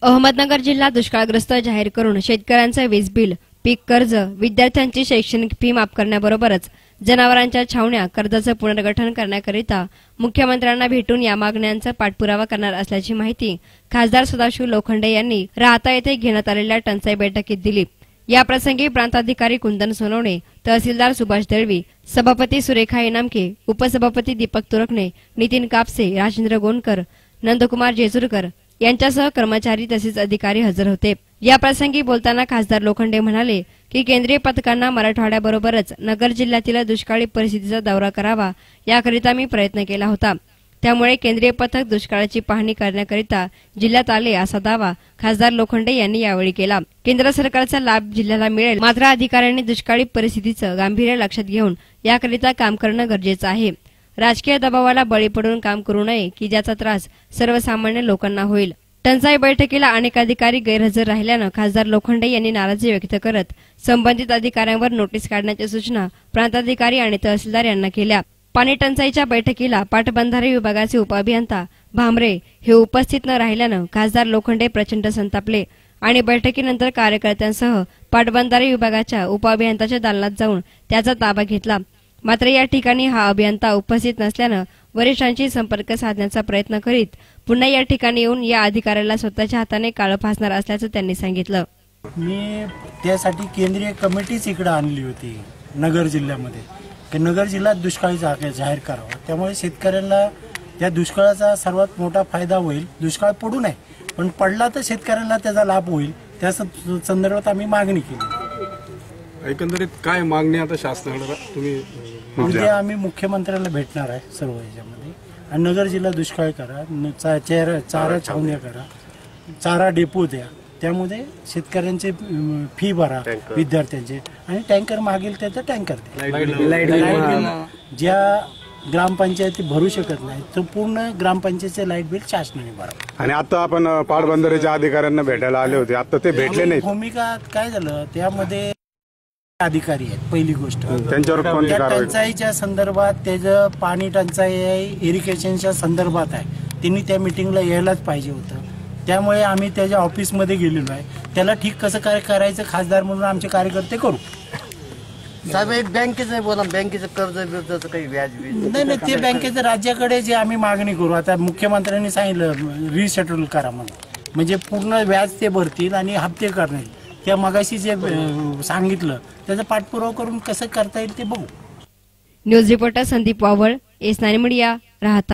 अहमदनगर जिल्हा दुष्काळग्रस्त जाहीर करून शेतकऱ्यांचे वीज बिल, पीक कर्ज, विद्यार्थ्यांची शैक्षणिक फी माफ करण्याबरोबरच जनावरांच्या छावण्या, कर्जाचं पुनर्गठन करण्याकरिता मुख्यमंत्र्यांना भेटून या मागण्यांचा पाठपुरावा करणार असल्याची माहिती खासदार सदाशिव लोखंडे यांनी राहता येथे घेण्यात आलेल्या टंचाई बैठकीत दिली। याप्रसंगी प्रांताधिकारी कुंदन सोनवणे, तहसीलदार सुभाष दळवी, सभापती सुरेखा इनामके, उपसभापती दीपक तुरकणे, नितीन कापसे, राजेंद्र गोंडकर, नंदकुमार जेजुरकर यांच्यासह कर्मचारी तसेच अधिकारी हजर होते। या प्रसंगी बोलताना खासदार लोखंडे म्हणाले की केंद्रीय पथकांना मराठवाड्याबरोबरच नगर जिल्ह्यातील दुष्काळी परिस्थितीचा दौरा करावा याकरिता मी प्रयत्न केला होता। त्यामुळे केंद्रीय पथक दुष्काळाची पाहणी करण्याकरिता जिल्ह्यात आले असा दावा खासदार लोखंडे यांनी यावेळी केला। केंद्र सरकारचा लाभ जिल्ह्याला मिळेल, मात्र अधिकाऱ्यांनी दुष्काळी परिस्थितीचं गांभीर्य लक्षात घेऊन याकरिता काम करणं गरजेचं आहे। राजकीय दबावाला बळी पडून काम करू नये की ज्याचा त्रास सर्वसामान्य लोकांना होईल। टंचाई बैठकीला अनेक अधिकारी गैरहजर राहिल्यानं खासदार लोखंडे यांनी नाराजी व्यक्त करत संबंधित अधिकाऱ्यांवर नोटीस काढण्याच्या सूचना प्रांताधिकारी आणि तहसीलदार यांना केल्या। पाणी टंचाईच्या बैठकीला पाटबंधारे विभागाचे उपअभियंता भामरे हे उपस्थित न राहिल्यानं खासदार लोखंडे प्रचंड संतापले आणि बैठकीनंतर कार्यकर्त्यांसह पाटबंधारे विभागाच्या उपअभियंताच्या दालनात जाऊन त्याचा ताबा घेतला। मात्र या ठिकाणी हा अभियंता उपस्थित नसल्यानं वरिष्ठांशी संपर्क साधण्याचा प्रयत्न करीत पुन्हा या ठिकाणी येऊन या अधिकाऱ्याला स्वतःच्या हाताने काळं फासणार असल्याचं त्यांनी सांगितलं। मी त्यासाठी केंद्रीय कमिटीच इकडे आणली होती नगर जिल्ह्यामध्ये की नगर जिल्ह्यात दुष्काळी जाहीर करावा, त्यामुळे शेतकऱ्यांना या दुष्काळाचा सर्वात मोठा फायदा होईल। दुष्काळ पडू नये, पण पडला तर शेतकऱ्यांना त्याचा लाभ होईल, त्या संदर्भात आम्ही मागणी केली। एकंदरीत काय मागणी आता शासनाला तुम्ही उद्या आम्ही मुख्यमंत्र्याला भेटणार आहे सर्व याच्यामध्ये, आणि नगर जिल्हा दुष्काळ करा, चारा छावण्या करा, चारा डेपो द्या, त्यामध्ये शेतकऱ्यांचे फी भरा, विद्यार्थ्यांचे, आणि टँकर मागेल त्याचं टँकर द्या। ज्या ग्रामपंचायती भरू शकत नाही तर पूर्ण ग्रामपंचायतीचे लाईट बिल शासनाने भरावं। आणि आता आपण पाटबंधारेच्या अधिकाऱ्यांना भेटायला आले होते, आता ते भेटले नाही। भूमिका काय झालं त्यामध्ये अधिकारी आहेत, पहिली गोष्ट त्यांच्यावर टंचाईच्या संदर्भात, त्याचं पाणी टंचाई इरिगेशनच्या संदर्भात आहे, त्यांनी त्या मीटिंगला यायलाच पाहिजे होतं। त्यामुळे आम्ही त्याच्या ऑफिसमध्ये गेलेलो आहे, त्याला ठीक कसं काय करायचं खासदार म्हणून आमचे कार्यकर्ते करू। साहेब एक बँकेचं बोला, बँकेचं कर्ज बिर्जाचं काही व्याज नाही, ते बँकेचं राज्याकडे जे आम्ही मागणी करू। आता मुख्यमंत्र्यांनी सांगितलं रिसेटल करा म्हणून, म्हणजे पूर्ण व्याज ते भरतील आणि हप्ते करतील। त्या मगाशी जे सांगितलं त्याचा पाठपुरावा करून कसं करता येईल ते बघू। न्यूज रिपोर्टर संदीप वावळ, एस9 मीडिया, राहता।